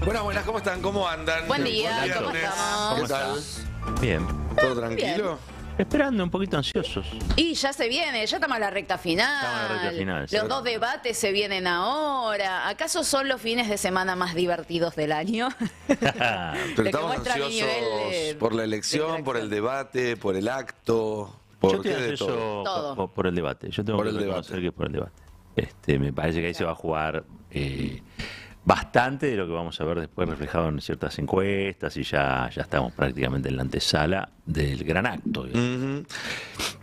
Buenas, buenas, ¿cómo están? ¿Cómo andan? Buen día, Buen ¿cómo viernes. estamos? ¿Qué tal? Bien. ¿Todo tranquilo? Esperando, un poquito ansiosos. Y ya se viene, ya estamos a la recta final. Estamos a la recta final, sí. Los dos debates se vienen ahora. ¿Acaso son los fines de semana más divertidos del año? Pero Lo que estamos muestra mi ansiosos nivel de por la elección, por el debate, por el acto, Yo por estoy qué de todo. ansioso Todo. por el debate. Yo tengo Por que el reconocer debate. que es por el debate. Me parece que ahí se va a jugar bastante de lo que vamos a ver después reflejado en ciertas encuestas y ya estamos prácticamente en la antesala del gran acto. Ujú.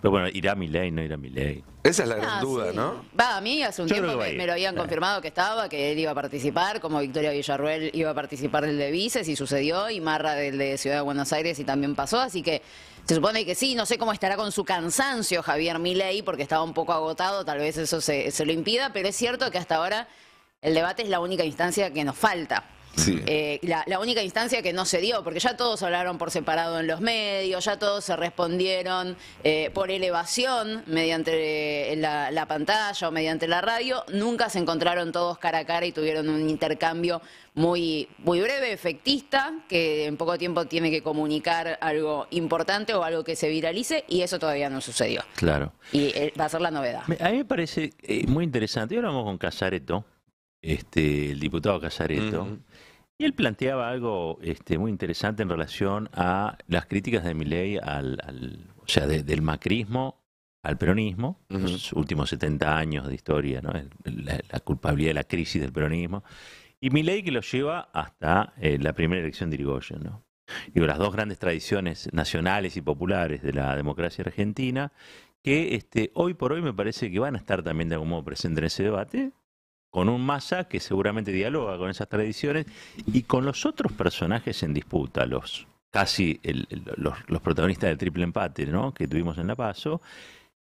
Pero bueno, irá Milei, no irá Milei. Esa es la gran Ah, duda, sí. ¿no? Va, a mí hace un Yo tiempo creo que va a me, ir. me lo habían confirmado que estaba, que él iba a participar, como Victoria Villarruel iba a participar del de Vices y sucedió, y Marra del de Ciudad de Buenos Aires y también pasó, así que se supone que sí. No sé cómo estará con su cansancio Javier Milei, porque estaba un poco agotado, tal vez eso se lo impida, pero es cierto que hasta ahora el debate es la única instancia que nos falta. Sí. La única instancia que no se dio, porque ya todos hablaron por separado en los medios, ya todos se respondieron por elevación mediante la pantalla o mediante la radio, nunca se encontraron todos cara a cara y tuvieron un intercambio muy breve, efectista, que en poco tiempo tiene que comunicar algo importante o algo que se viralice, y eso todavía no sucedió. Claro. Y va a ser la novedad. A mí me parece muy interesante. Y ahora vamos con Casareto, el diputado Casareto. Ujú. Y él planteaba algo muy interesante en relación a las críticas de Milei o sea, del macrismo al peronismo, Ujú. los últimos 70 años de historia, ¿no? La culpabilidad de la crisis del peronismo. Y Milei que lo lleva hasta la primera elección de Irigoyen, ¿no? Digo, las dos grandes tradiciones nacionales y populares de la democracia argentina, que hoy por hoy me parece que van a estar también de algún modo presentes en ese debate, con un Massa que seguramente dialoga con esas tradiciones y con los otros personajes en disputa, los protagonistas del triple empate, ¿no? Que tuvimos en La Paso,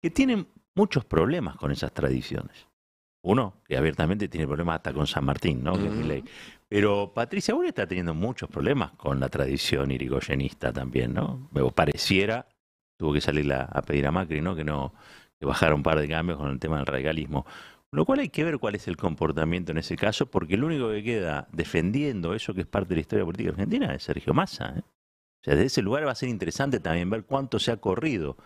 que tienen muchos problemas con esas tradiciones. Uno, que abiertamente tiene problemas hasta con San Martín, ¿no? Que es Milei. Pero Patricia Bullrich está teniendo muchos problemas con la tradición irigoyenista también, ¿no? Me pareciera, tuvo que salir a pedir a Macri, ¿no? Que bajara un par de cambios con el tema del radicalismo. Lo cual hay que ver cuál es el comportamiento en ese caso, porque el único que queda defendiendo eso que es parte de la historia política argentina es Sergio Massa, ¿eh? O sea, desde ese lugar va a ser interesante también ver cuánto se ha corrido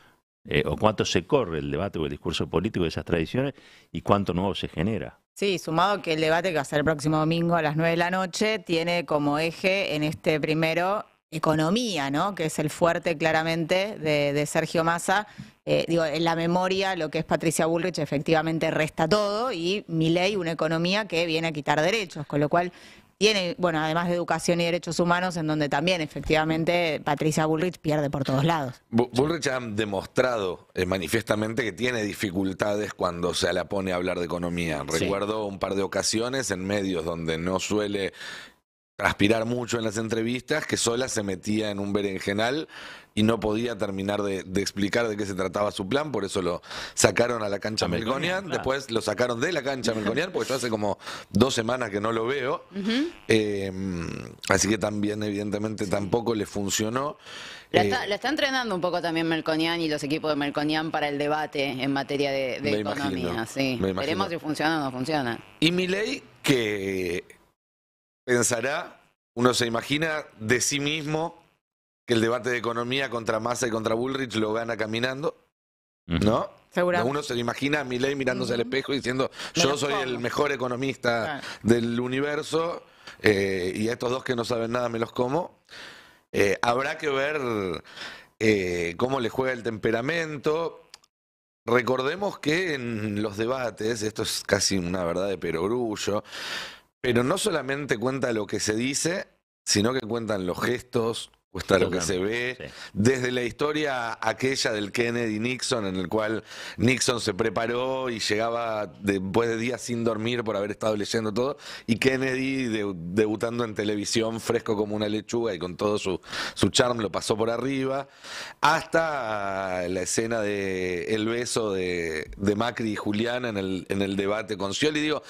o cuánto se corre el debate o el discurso político de esas tradiciones y cuánto nuevo se genera. Sí, sumado que el debate que va a ser el próximo domingo a las 9 de la noche tiene como eje en este primero economía, ¿no? Que es el fuerte claramente de Sergio Massa. En la memoria lo que es Patricia Bullrich efectivamente resta todo y Milei una economía que viene a quitar derechos, con lo cual tiene, bueno, además de educación y derechos humanos, en donde también efectivamente Patricia Bullrich pierde por todos lados. Bullrich ha demostrado manifiestamente que tiene dificultades cuando se la pone a hablar de economía. Sí. Recuerdo un par de ocasiones en medios donde no suele transpirar mucho en las entrevistas, que sola se metía en un berenjenal y no podía terminar de explicar de qué se trataba su plan, por eso lo sacaron a la cancha A Melconian, Melconian, claro. después lo sacaron de la cancha Melconian, porque yo hace como 2 semanas que no lo veo, así que también evidentemente tampoco le funcionó. La está entrenando un poco también Melconian y los equipos de Melconian para el debate en materia de Me economía. imagino, Sí. me imagino. Veremos si funciona o no funciona. Y Milei, que pensará, uno se imagina de sí mismo que el debate de economía contra Massa y contra Bullrich lo gana caminando, ¿no? Seguramente. Uno se lo imagina a Milei mirándose al espejo y diciendo, Me yo lo soy el como. mejor economista Claro. del universo y a estos dos que no saben nada me los como. Habrá que ver cómo le juega el temperamento. Recordemos que en los debates, esto es casi una verdad de perogrullo, pero no solamente cuenta lo que se dice, sino que cuentan los gestos, cuesta lo que se ve, Sí. desde la historia aquella del Kennedy-Nixon, en el cual Nixon se preparó y llegaba después de días sin dormir por haber estado leyendo todo, y Kennedy debutando en televisión fresco como una lechuga y con todo su charm lo pasó por arriba, hasta la escena de el beso de Macri y Julián en el debate con Scioli. Digo,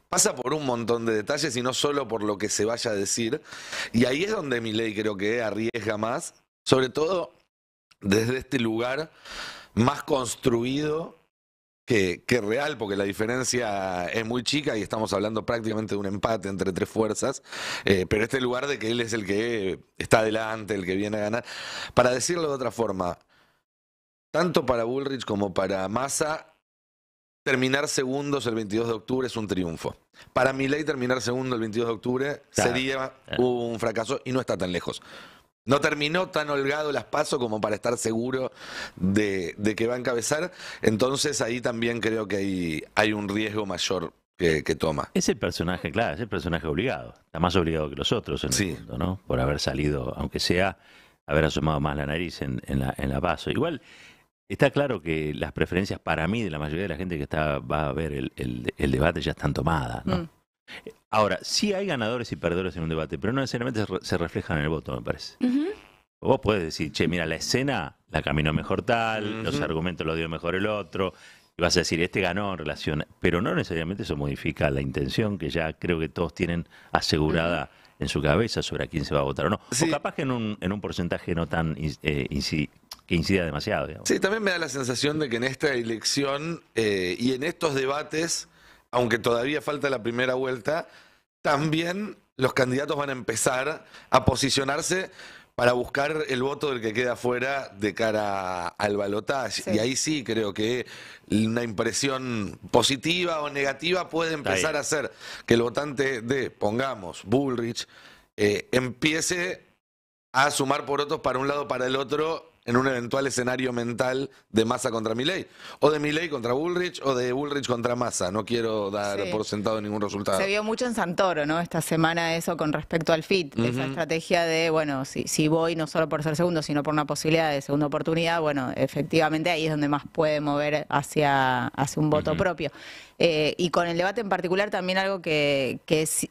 pasa por un montón de detalles y no solo por lo que se vaya a decir. Y ahí es donde Milei creo que arriesga más, sobre todo desde este lugar más construido que real, porque la diferencia es muy chica y estamos hablando prácticamente de un empate entre tres fuerzas, pero este lugar de que él es el que está adelante, el que viene a ganar. Para decirlo de otra forma, tanto para Bullrich como para Massa, terminar segundos el 22 de octubre es un triunfo. Para Milei terminar segundo el 22 de octubre sería un fracaso y no está tan lejos. No terminó tan holgado las PASO como para estar seguro de que va a encabezar. Entonces ahí también creo que hay un riesgo mayor que toma. Es el personaje, claro, es el personaje obligado. Está más obligado que los otros en el mundo, ¿no? Por haber salido, aunque sea, haber asomado más la nariz en la PASO. Igual, está claro que las preferencias para mí de la mayoría de la gente que va a ver el debate ya están tomadas, ¿no? Ahora, sí hay ganadores y perdedores en un debate, pero no necesariamente se reflejan en el voto, me parece. Vos podés decir, che, mira, la escena la caminó mejor tal, los argumentos los dio mejor el otro, y vas a decir, este ganó en relación, pero no necesariamente eso modifica la intención que ya creo que todos tienen asegurada en su cabeza sobre a quién se va a votar o no. Sí. O capaz que en un porcentaje no tan que incida demasiado, digamos. Sí, también me da la sensación de que en esta elección y en estos debates, aunque todavía falta la primera vuelta, también los candidatos van a empezar a posicionarse para buscar el voto del que queda afuera de cara al balotaje. Sí. Y ahí sí creo que una impresión positiva o negativa puede empezar a hacer que el votante de, pongamos, Bullrich, empiece a sumar por otros para un lado o para el otro en un eventual escenario mental de Massa contra Milei, o de Milei contra Bullrich, o de Bullrich contra Massa. No quiero dar por sentado ningún resultado. Se vio mucho en Santoro, ¿no? Esta semana eso con respecto al FIT, esa estrategia de, bueno, si voy no solo por ser segundo, sino por una posibilidad de segunda oportunidad, bueno, efectivamente ahí es donde más puede mover hacia un voto propio. Y con el debate en particular también algo que es,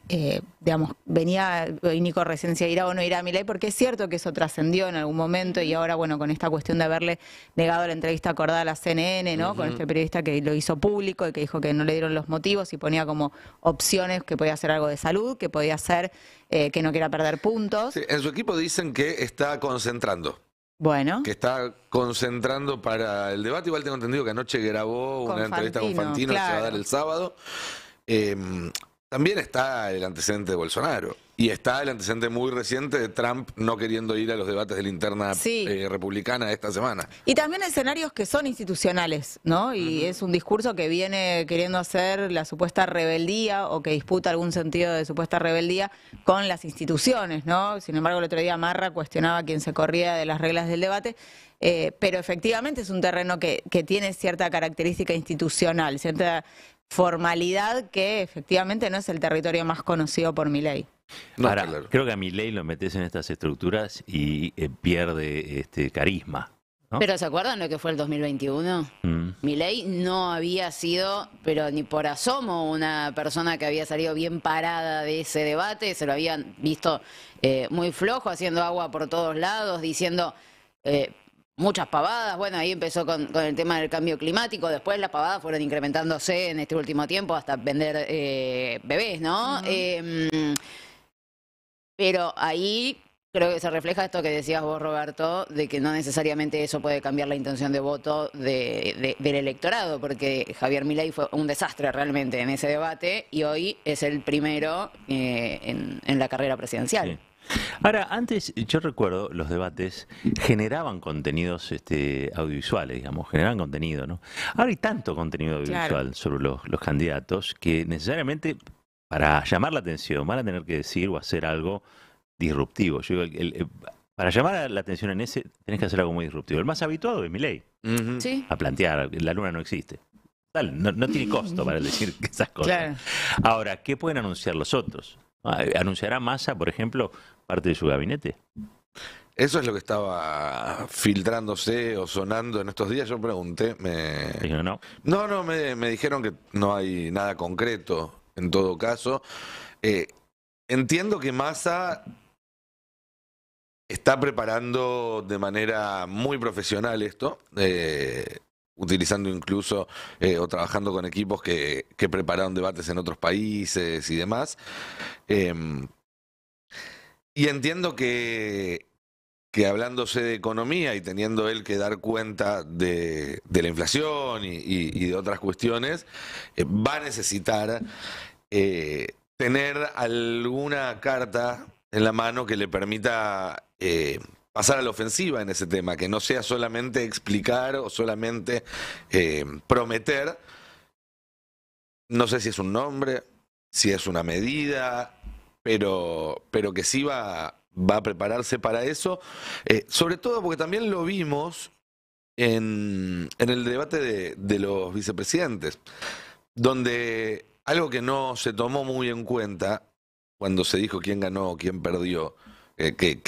digamos, venía, y Nico recién decía, irá o no irá a Milei, porque es cierto que eso trascendió en algún momento y ahora, bueno, con esta cuestión de haberle negado la entrevista acordada a la CNN, ¿no? Con este periodista que lo hizo público y que dijo que no le dieron los motivos y ponía como opciones que podía ser algo de salud, que podía ser que no quiera perder puntos. Sí, en su equipo dicen que está concentrando. Bueno. Que está concentrando para el debate. Igual tengo entendido que anoche grabó una entrevista con Fantino, que se va a dar el sábado. También está el antecedente de Bolsonaro. Y está el antecedente muy reciente de Trump no queriendo ir a los debates de la interna republicana esta semana. Y también escenarios que son institucionales, ¿no? Y es un discurso que viene queriendo hacer la supuesta rebeldía o que disputa algún sentido de supuesta rebeldía con las instituciones, ¿no? Sin embargo, el otro día Marra cuestionaba a quien se corría de las reglas del debate. Pero efectivamente es un terreno que tiene cierta característica institucional, cierta formalidad que efectivamente no es el territorio más conocido por Milei. No, Ahora, claro. creo que a Milei lo metes en estas estructuras y pierde carisma, ¿no? Pero ¿se acuerdan lo que fue el 2021? Milei no había sido, pero ni por asomo, una persona que había salido bien parada de ese debate. Se lo habían visto muy flojo, haciendo agua por todos lados, diciendo muchas pavadas. Bueno, ahí empezó con el tema del cambio climático. Después las pavadas fueron incrementándose en este último tiempo hasta vender bebés, ¿no? Pero ahí creo que se refleja esto que decías vos, Roberto, de que no necesariamente eso puede cambiar la intención de voto del electorado, porque Javier Milei fue un desastre realmente en ese debate y hoy es el primero en la carrera presidencial. Sí. Ahora, antes, yo recuerdo, los debates generaban contenidos audiovisuales, digamos, generaban contenido, ¿no? Ahora hay tanto contenido audiovisual sobre los candidatos que necesariamente para llamar la atención van a tener que decir o hacer algo disruptivo. Yo digo, para llamar la atención en ese, tenés que hacer algo muy disruptivo. El más habituado es Milei. Sí. A plantear, la luna no existe. No tiene costo para decir esas cosas. Claro. Ahora, ¿qué pueden anunciar los otros? ¿Anunciará Massa, por ejemplo, parte de su gabinete? Eso es lo que estaba filtrándose o sonando en estos días. Yo pregunté, No. No, me dijeron que no hay nada concreto en todo caso. Entiendo que Massa está preparando de manera muy profesional esto, utilizando incluso o trabajando con equipos que prepararon debates en otros países y demás. Y entiendo que que hablándose de economía y teniendo él que dar cuenta de la inflación y de otras cuestiones, va a necesitar tener alguna carta en la mano que le permita pasar a la ofensiva en ese tema, que no sea solamente explicar o solamente prometer. No sé si es un nombre, si es una medida, pero que sí va a prepararse para eso, sobre todo porque también lo vimos en el debate de los vicepresidentes, donde algo que no se tomó muy en cuenta cuando se dijo quién ganó o quién perdió, que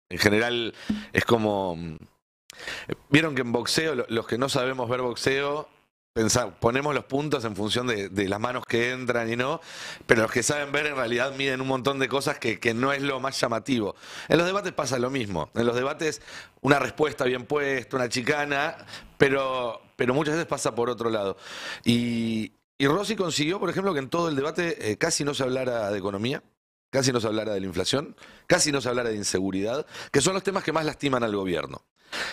en general es como... Vieron que en boxeo, los que no sabemos ver boxeo, ponemos los puntos en función de las manos que entran y no, pero los que saben ver en realidad miden un montón de cosas que no es lo más llamativo. En los debates pasa lo mismo. En los debates una respuesta bien puesta, una chicana, pero muchas veces pasa por otro lado. Y Rossi consiguió, por ejemplo, que en todo el debate casi no se hablara de economía, casi no se hablara de la inflación, casi no se hablara de inseguridad, que son los temas que más lastiman al gobierno.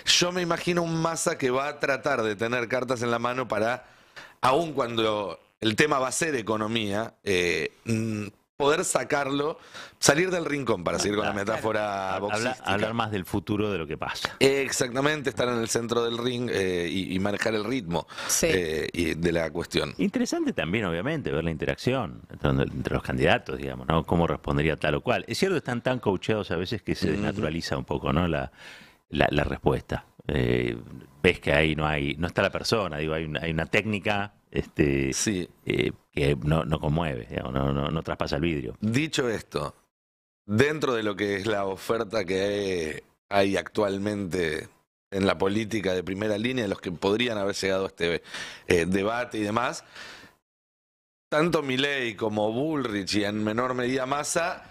Yo me imagino un Massa que va a tratar de tener cartas en la mano para, aun cuando el tema va a ser economía, poder sacarlo, salir del rincón, para seguir con la metáfora boxística. Hablar más del futuro de lo que pasa. Exactamente, estar en el centro del ring y manejar el ritmo de la cuestión. Interesante también, obviamente, ver la interacción entre los candidatos, digamos, ¿no? Cómo respondería tal o cual. Es cierto que están tan coacheados a veces que se desnaturaliza un poco, ¿no? La respuesta. Ves que ahí no está la persona, digo, hay una técnica que no conmueve, digamos, no traspasa el vidrio. Dicho esto, dentro de lo que es la oferta que hay actualmente en la política de primera línea, los que podrían haber llegado a este debate y demás, tanto Milei como Bullrich y en menor medida Massa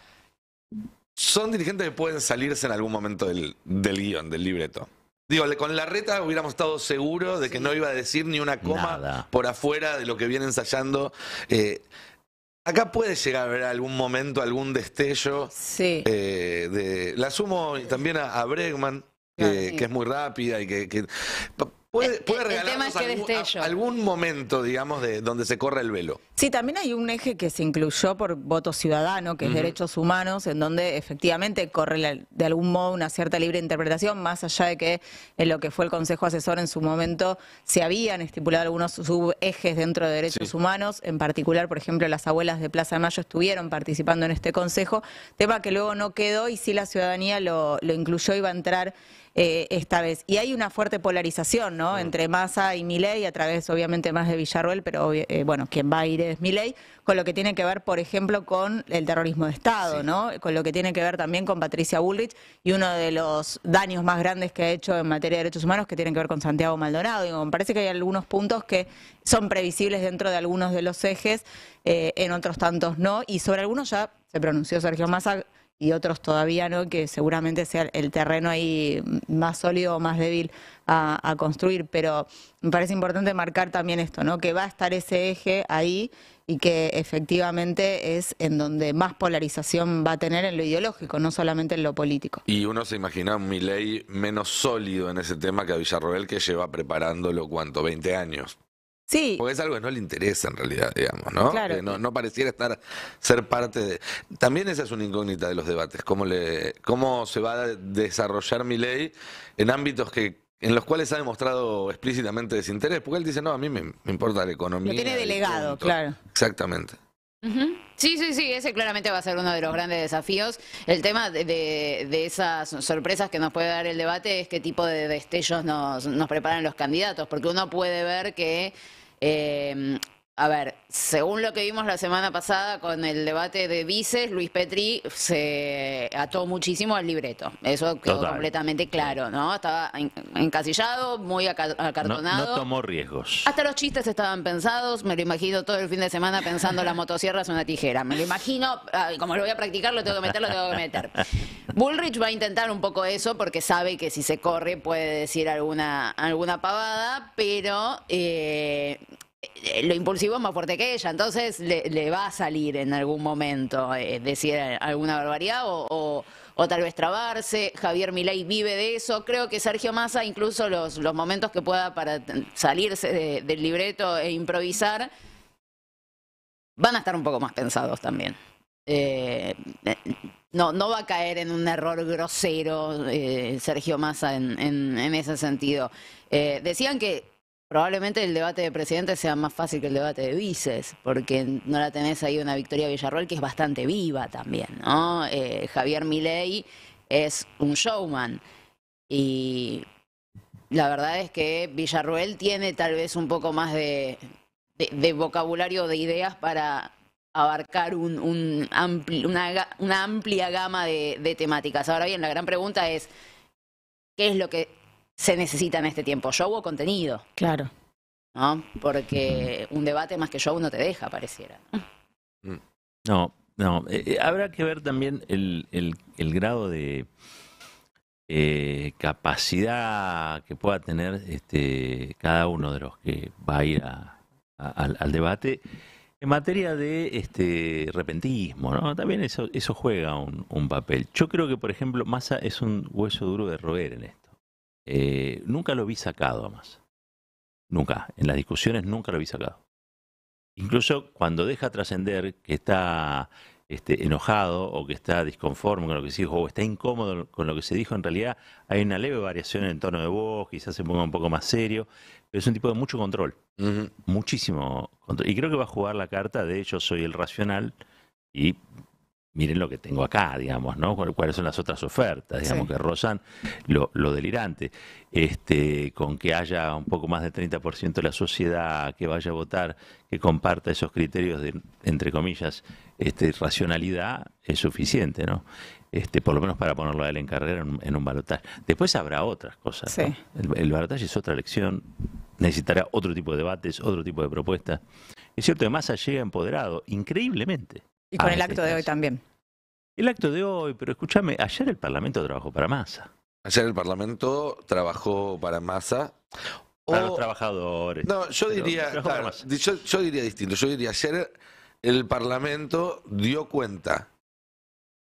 son dirigentes que pueden salirse en algún momento del guión, del libreto. Digo, con Larreta hubiéramos estado seguros de que no iba a decir ni una coma por afuera de lo que viene ensayando. Acá puede llegar a haber algún momento, algún destello. La sumo también a Bregman, que es muy rápida y que puede regalarnos algún momento, digamos, de donde se corre el velo. Sí, también hay un eje que se incluyó por voto ciudadano, que es derechos humanos, en donde efectivamente corre de algún modo una cierta libre interpretación, más allá de que en lo que fue el Consejo Asesor en su momento se habían estipulado algunos subejes dentro de derechos humanos, en particular, por ejemplo, las abuelas de Plaza de Mayo estuvieron participando en este consejo, tema que luego no quedó y sí la ciudadanía lo incluyó y va a entrar esta vez. Y hay una fuerte polarización, ¿no? Entre Massa y Milei, a través obviamente más de Villarroel, pero bueno, quien va a ir es Milei, con lo que tiene que ver, por ejemplo, con el terrorismo de Estado, ¿no? Con lo que tiene que ver también con Patricia Bullrich y uno de los daños más grandes que ha hecho en materia de derechos humanos que tienen que ver con Santiago Maldonado. Digo, me parece que hay algunos puntos que son previsibles dentro de algunos de los ejes, en otros tantos no, y sobre algunos ya se pronunció Sergio Massa y otros todavía no, que seguramente sea el terreno ahí más sólido o más débil a construir, pero me parece importante marcar también esto, ¿no? Que va a estar ese eje ahí y que efectivamente es en donde más polarización va a tener en lo ideológico, no solamente en lo político. Y uno se imagina un Milei menos sólido en ese tema que a Villarroel, que lleva preparándolo, ¿cuánto? 20 años. Sí. Porque es algo que no le interesa en realidad, digamos, ¿no? Claro. No pareciera ser parte de... También esa es una incógnita de los debates, cómo se va a desarrollar Milei en ámbitos en los cuales ha demostrado explícitamente desinterés, porque él dice, no, a mí me importa la economía. Lo tiene delegado, claro. Exactamente. Sí, ese claramente va a ser uno de los grandes desafíos. El tema de esas sorpresas que nos puede dar el debate es qué tipo de destellos nos preparan los candidatos, porque uno puede ver que... a ver, según lo que vimos la semana pasada con el debate de vices, Luis Petri se ató muchísimo al libreto. Eso quedó completamente claro, ¿no? Estaba encasillado, muy acartonado. No tomó riesgos. Hasta los chistes estaban pensados. Me lo imagino todo el fin de semana pensando la motosierra es una tijera. Me lo imagino, como lo voy a practicar, lo tengo que meter. Bullrich va a intentar un poco eso porque sabe que si se corre puede decir alguna pavada, pero... lo impulsivo es más fuerte que ella, entonces le va a salir en algún momento decir alguna barbaridad o o tal vez trabarse. Javier Milei vive de eso. Creo que Sergio Massa, incluso los momentos que pueda para salirse del libreto e improvisar, van a estar un poco más pensados también. No va a caer en un error grosero Sergio Massa en ese sentido. Decían que probablemente el debate de presidentes sea más fácil que el debate de vices, porque no la tenés ahí una Victoria Villarroel que es bastante viva también, ¿no? Javier Milei es un showman y la verdad es que Villarroel tiene tal vez un poco más de vocabulario, de ideas para abarcar una amplia gama de temáticas. Ahora bien, la gran pregunta es, ¿qué es lo que se necesita en este tiempo? ¿Show o contenido? Claro. ¿No? Porque un debate más que show no te deja, pareciera, ¿no? No. Habrá que ver también el grado de capacidad que pueda tener cada uno de los que va a ir al debate. En materia de repentismo, ¿no? También eso juega un papel. Yo creo que, por ejemplo, Massa es un hueso duro de roer en esto. Nunca lo vi sacado a Massa. Nunca. En las discusiones nunca lo vi sacado. Incluso cuando deja trascender que está enojado o que está disconforme con lo que se dijo o está incómodo con lo que se dijo, en realidad hay una leve variación en el tono de voz, quizás se ponga un poco más serio, pero es un tipo de mucho control. Muchísimo control. Y creo que va a jugar la carta de yo soy el racional y miren lo que tengo acá, digamos, ¿no? Cuáles son las otras ofertas, digamos, que rozan lo delirante. Con que haya un poco más del 30% de la sociedad que vaya a votar, que comparta esos criterios de, entre comillas, racionalidad, es suficiente, ¿no? Por lo menos para ponerlo a él en carrera en un balotaje. Después habrá otras cosas, Sí. ¿no? El balotaje es otra elección, necesitará otro tipo de debates, otro tipo de propuestas. Es cierto que Massa llega empoderado, increíblemente. Y con el acto de hoy también. El acto de hoy, pero escúchame, ayer el Parlamento trabajó para Massa. Ayer el Parlamento trabajó para Massa. Para los trabajadores. No, yo Pero diría, trabajó para claro, Massa. yo diría distinto. Yo diría, ayer el Parlamento dio cuenta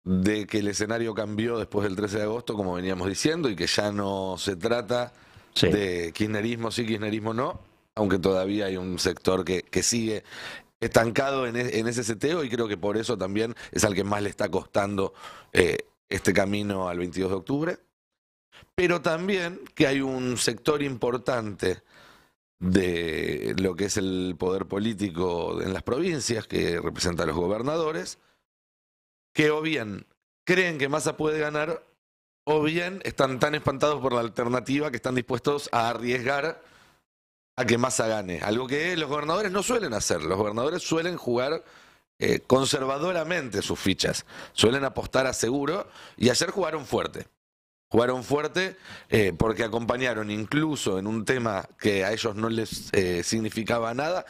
de que el escenario cambió después del 13 de agosto, como veníamos diciendo, y que ya no se trata Sí. de kirchnerismo sí, kirchnerismo no, aunque todavía hay un sector que sigue estancado en ese seteo, y creo que por eso también es al que más le está costando este camino al 22 de octubre. Pero también que hay un sector importante de lo que es el poder político en las provincias, que representa a los gobernadores, que o bien creen que Massa puede ganar, o bien están tan espantados por la alternativa que están dispuestos a arriesgar a que Massa gane. Algo que los gobernadores no suelen hacer. Los gobernadores suelen jugar conservadoramente sus fichas. Suelen apostar a seguro, y ayer jugaron fuerte. Jugaron fuerte porque acompañaron incluso en un tema que a ellos no les significaba nada,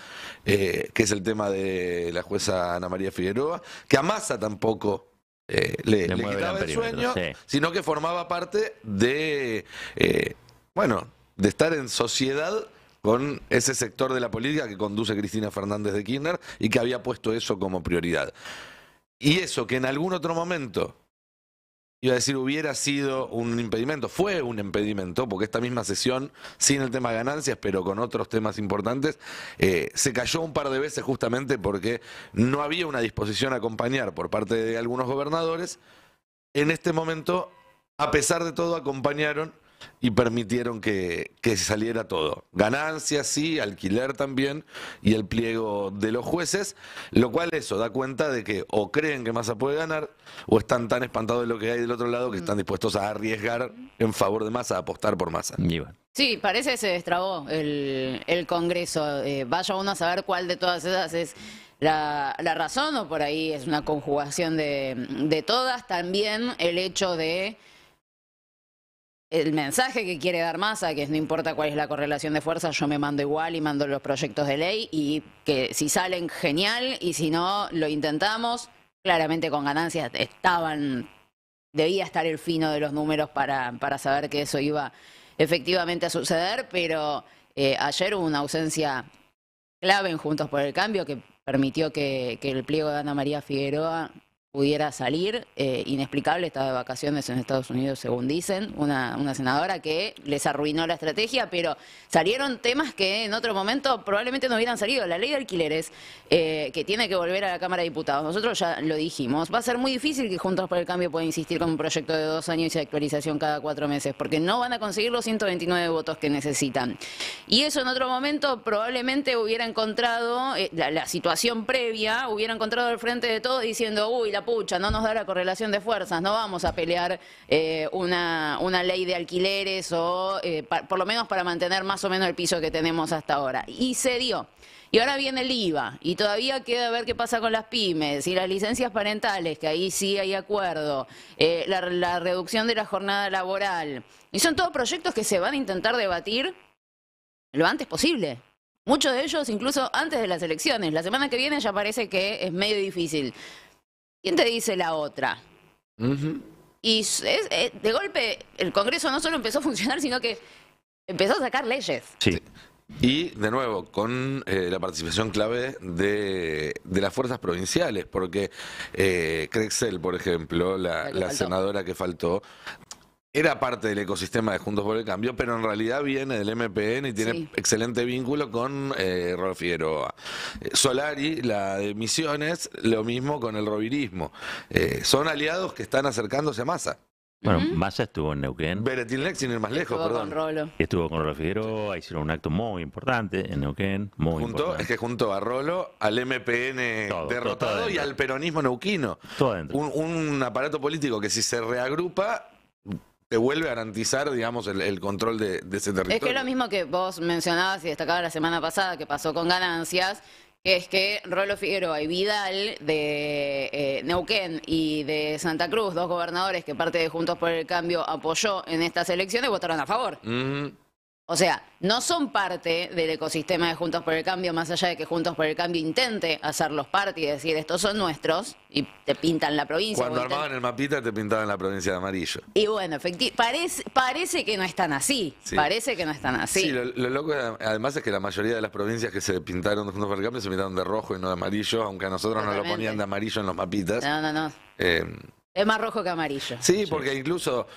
que es el tema de la jueza Ana María Figueroa, que a Massa tampoco le quitaba el sueño, sí. sino que formaba parte de, de estar en sociedad con ese sector de la política que conduce Cristina Fernández de Kirchner y que había puesto eso como prioridad. Y eso que en algún otro momento, iba a decir, hubiera sido un impedimento, fue un impedimento, porque esta misma sesión, sin el tema de ganancias, pero con otros temas importantes, se cayó un par de veces justamente porque no había una disposición a acompañar por parte de algunos gobernadores. En este momento, a pesar de todo, acompañaron y permitieron que saliera todo. Ganancias, sí, alquiler también, y el pliego de los jueces, lo cual eso da cuenta de que o creen que Massa puede ganar, o están tan espantados de lo que hay del otro lado que están dispuestos a arriesgar en favor de Massa, a apostar por Massa. Y bueno. Sí, parece que se destrabó el Congreso. Vaya uno a saber cuál de todas esas es la razón, o por ahí es una conjugación de todas. También el hecho de el mensaje que quiere dar Massa, que es no importa cuál es la correlación de fuerzas, yo me mando igual y mando los proyectos de ley, y que si salen, genial, y si no, lo intentamos. Claramente con ganancias debía estar el fino de los números para saber que eso iba efectivamente a suceder, pero ayer hubo una ausencia clave en Juntos por el Cambio que permitió que el pliego de Ana María Figueroa pudiera salir. Inexplicable, estaba de vacaciones en Estados Unidos, según dicen, una senadora que les arruinó la estrategia, pero salieron temas que en otro momento probablemente no hubieran salido. La ley de alquileres, que tiene que volver a la Cámara de Diputados, nosotros ya lo dijimos, va a ser muy difícil que Juntos por el Cambio pueda insistir con un proyecto de 2 años y actualización cada 4 meses, porque no van a conseguir los 129 votos que necesitan. Y eso en otro momento probablemente hubiera encontrado, la situación previa, hubiera encontrado al frente de todo diciendo, uy, la pucha, no nos da la correlación de fuerzas, no vamos a pelear una ley de alquileres o por lo menos para mantener más o menos el piso que tenemos hasta ahora. Y se dio. Y ahora viene el IVA, y todavía queda ver qué pasa con las pymes, y las licencias parentales, que ahí sí hay acuerdo, la reducción de la jornada laboral. Y son todos proyectos que se van a intentar debatir lo antes posible. Muchos de ellos incluso antes de las elecciones. La semana que viene ya parece que es medio difícil. ¿Quién te dice la otra? Y de golpe el Congreso no solo empezó a funcionar, sino que empezó a sacar leyes. Sí. Y de nuevo, con la participación clave de las fuerzas provinciales, porque Crexel, por ejemplo, la senadora que faltó, era parte del ecosistema de Juntos por el Cambio, pero en realidad viene del MPN y tiene excelente vínculo con Rolf Figueroa. Solari, la de Misiones, lo mismo con el rovirismo. Son aliados que están acercándose a Massa. Bueno, Massa estuvo en Neuquén. Beretilneck, sin ir más lejos, perdón. Con Rolo. Estuvo con Rolf Figueroa, hicieron un acto muy importante en Neuquén, muy importante. Es que junto a Rolo, al MPN derrotado todo y al peronismo neuquino. Todo adentro. Un aparato político que si se reagrupa te vuelve a garantizar, digamos, el control de ese territorio. Es que es lo mismo que vos mencionabas y destacabas la semana pasada que pasó con Ganancias, que es que Rolo Figueroa y Vidal de Neuquén y de Santa Cruz, 2 gobernadores que parte de Juntos por el Cambio apoyó en estas elecciones, votaron a favor. O sea, no son parte del ecosistema de Juntos por el Cambio, más allá de que Juntos por el Cambio intente hacerlos parte y decir, estos son nuestros, y te pintan la provincia. Cuando armaban el mapita te pintaban la provincia de amarillo. Y bueno, parece que no están así. Sí. Parece que no están así. Sí, lo loco además es que la mayoría de las provincias que se pintaron de Juntos por el Cambio se pintaron de rojo y no de amarillo, aunque a nosotros nos lo ponían de amarillo en los mapitas. No. Es más rojo que amarillo. Sí, porque incluso...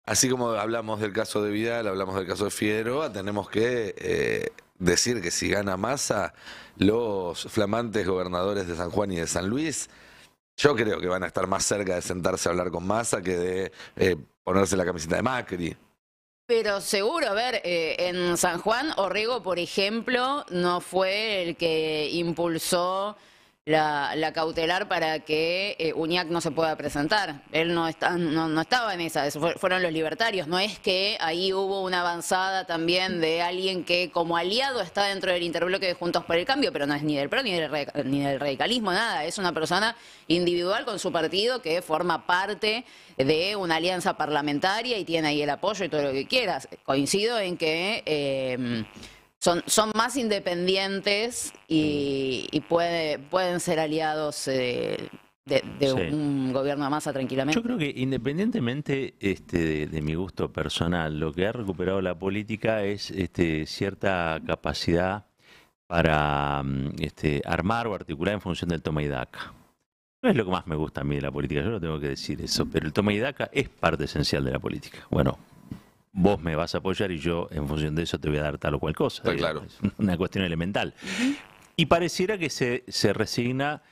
Así como hablamos del caso de Vidal, hablamos del caso de Figueroa, tenemos que decir que si gana Massa, los flamantes gobernadores de San Juan y de San Luis, yo creo que van a estar más cerca de sentarse a hablar con Massa que de ponerse la camiseta de Macri. Pero seguro, a ver, en San Juan, Orrego, por ejemplo, no fue el que impulsó la cautelar para que Uñac no se pueda presentar. Él no estaba en esa, fueron los libertarios. No es que ahí hubo una avanzada también de alguien que como aliado está dentro del interbloque de Juntos por el Cambio, pero no es ni del PRO ni del radicalismo, nada. Es una persona individual con su partido que forma parte de una alianza parlamentaria y tiene ahí el apoyo y todo lo que quieras. Coincido en que... Son más independientes y pueden ser aliados de un gobierno de Massa tranquilamente. Yo creo que independientemente de mi gusto personal, lo que ha recuperado la política es cierta capacidad para armar o articular en función del toma y daca. No es lo que más me gusta a mí de la política, yo no tengo que decir eso, pero el toma y daca es parte esencial de la política. Bueno, vos me vas a apoyar y yo, en función de eso, te voy a dar tal o cual cosa. Claro. Es una cuestión elemental. Y pareciera que se resigna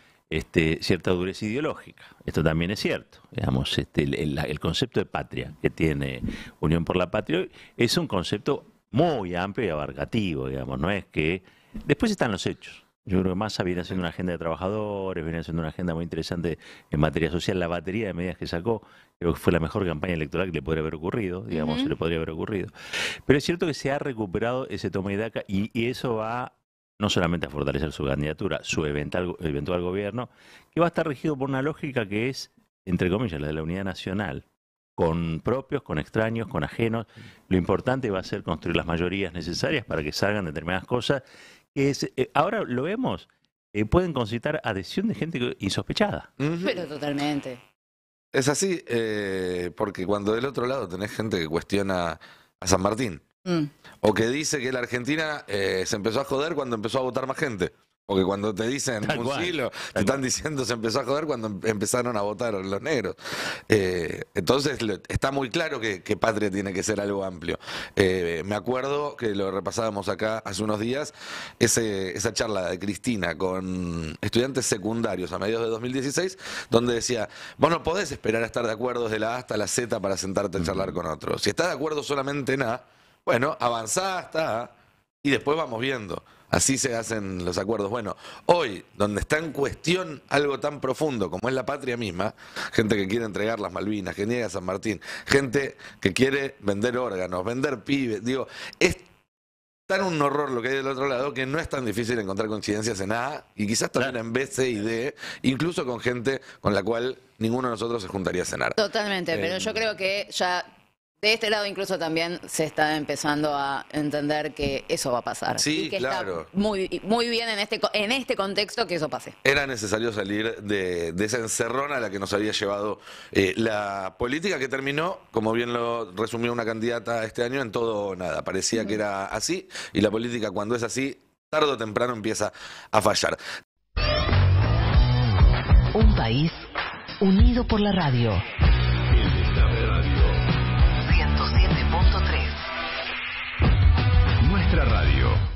cierta dureza ideológica. Esto también es cierto. Digamos, el concepto de patria que tiene Unión por la Patria es un concepto muy amplio y abarcativo, digamos. No es que... Después están los hechos. Yo creo que Massa viene haciendo una agenda de trabajadores, viene haciendo una agenda muy interesante en materia social. La batería de medidas que sacó, creo que fue la mejor campaña electoral que le podría haber ocurrido, digamos, se le podría haber ocurrido. Pero es cierto que se ha recuperado ese toma y daca y eso va no solamente a fortalecer su candidatura, su eventual gobierno, que va a estar regido por una lógica que es, entre comillas, la de la unidad nacional, con propios, con extraños, con ajenos. Lo importante va a ser construir las mayorías necesarias para que salgan determinadas cosas que ahora lo vemos, pueden concitar adhesión de gente insospechada. Pero totalmente. Es así, porque cuando del otro lado tenés gente que cuestiona a San Martín, o que dice que la Argentina se empezó a joder cuando empezó a votar más gente, Porque cuando te dicen Tal un cual, siglo, te tal están diciendo se empezó a joder cuando empezaron a votar los negros. Entonces está muy claro que patria tiene que ser algo amplio. Me acuerdo que lo repasábamos acá hace unos días, esa charla de Cristina con estudiantes secundarios a mediados de 2016, donde decía, vos no podés esperar a estar de acuerdo desde la A hasta la Z para sentarte a charlar con otros. Si estás de acuerdo solamente en A, bueno, avanzá hasta A y después vamos viendo. Así se hacen los acuerdos. Bueno, hoy, donde está en cuestión algo tan profundo como es la patria misma, gente que quiere entregar las Malvinas, que niega San Martín, gente que quiere vender órganos, vender pibes, digo, es tan un horror lo que hay del otro lado que no es tan difícil encontrar coincidencias en A y quizás también en B, C y D, incluso con gente con la cual ninguno de nosotros se juntaría a cenar. Totalmente, pero yo creo que ya de este lado incluso también se está empezando a entender que eso va a pasar. Sí, y que claro. está muy bien en este contexto que eso pase. Era necesario salir de esa encerrona a la que nos había llevado la política, que terminó, como bien lo resumió una candidata este año, en todo o nada. Parecía que era así, y la política, cuando es así, tarde o temprano empieza a fallar. Un país unido por la radio. 107.3. Nuestra radio.